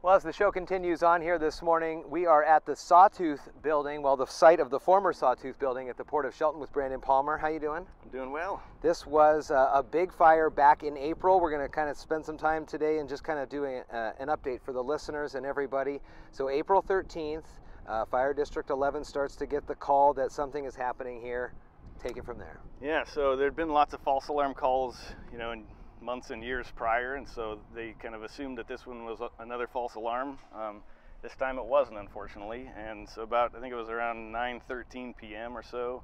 Well, as the show continues on here this morning, we are at the Sawtooth building, well, the site of the former Sawtooth building at the Port of Shelton with Brandon Palmer. How you doing? I'm doing well. This was a big fire back in April. We're going to kind of spend some time today and just kind of doing an update for the listeners and everybody. So April 13th, Fire District 11 starts to get the call that something is happening here. Take it from there. Yeah, so there'd been lots of false alarm calls, in months and years prior, and so they kind of assumed that this one was another false alarm. This time it wasn't, unfortunately, and so I think it was around 9:13 p.m. or so,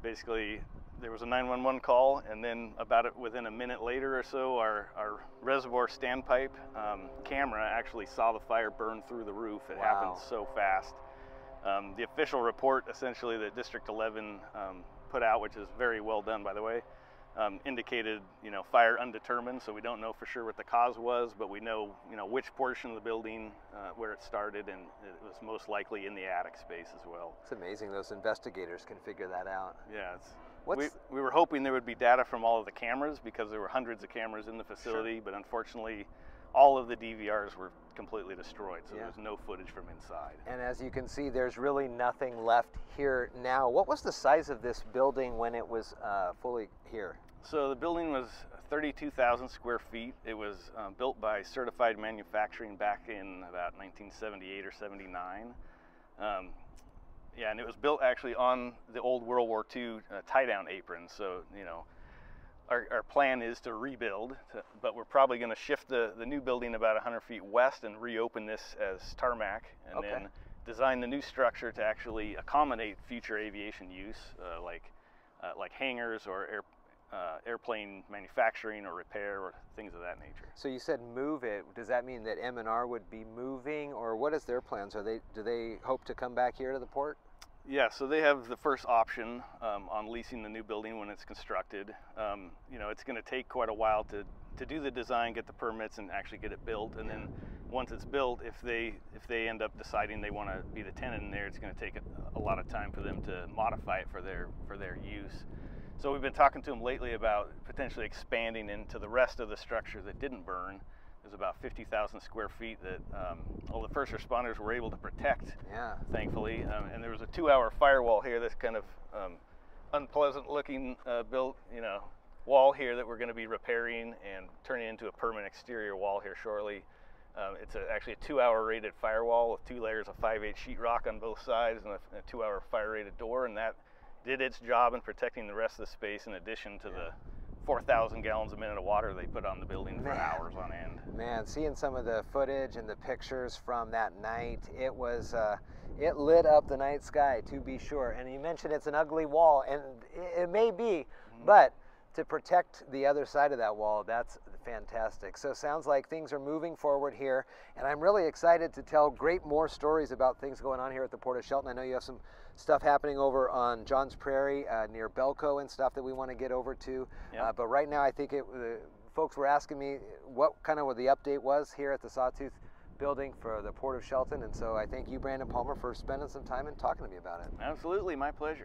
basically there was a 911 call, and then within a minute later or so, our reservoir standpipe camera actually saw the fire burn through the roof. It happened so fast. The official report, essentially, that District 11 put out, which is very well done, by the way, indicated, fire undetermined, so we don't know for sure what the cause was, but we know, which portion of the building where it started, and it was most likely in the attic space as well. It's amazing those investigators can figure that out. Yeah, we were hoping there would be data from all of the cameras, because there were hundreds of cameras in the facility, but unfortunately all of the DVRs were completely destroyed, so there's no footage from inside. And as you can see, there's really nothing left here now. What was the size of this building when it was fully here? So the building was 32,000 square feet. It was built by Certified Manufacturing back in about 1978 or 79. And it was built actually on the old World War II tie-down apron. So, our plan is to rebuild, but we're probably going to shift the new building about 100 feet west and reopen this as tarmac, and then design the new structure to actually accommodate future aviation use, like hangars or airplane manufacturing or repair or things of that nature. So you said move it. Does that mean that M&R would be moving, or what is their plans? Do they hope to come back here to the port? Yeah, so they have the first option on leasing the new building when it's constructed. It's going to take quite a while to do the design, get the permits, and actually get it built. And then once it's built, if they end up deciding they want to be the tenant in there, it's going to take a lot of time for them to modify it for their use. So we've been talking to them lately about potentially expanding into the rest of the structure that didn't burn. There's about 50,000 square feet that all the first responders were able to protect, thankfully. And there was a 2-hour firewall here that's kind of unpleasant looking built, wall here that we're going to be repairing and turning into a permanent exterior wall here shortly. It's actually a 2-hour rated firewall with 2 layers of 5/8 sheetrock on both sides and a 2-hour fire rated door, and that did its job in protecting the rest of the space, in addition to the 4,000 gallons a minute of water they put on the building for hours on end. Man, seeing some of the footage and the pictures from that night, it it lit up the night sky, to be sure. And you mentioned it's an ugly wall, and it may be, but to protect the other side of that wall, that's fantastic. So it sounds like things are moving forward here, and I'm really excited to tell more stories about things going on here at the Port of Shelton. I know you have some stuff happening over on Johns Prairie near Belco and stuff that we want to get over to. But right now, I think folks were asking me what kind of the update was here at the Sawtooth building for the Port of Shelton, and so I thank you, Brandon Palmer, for spending some time and talking to me about it. Absolutely, my pleasure.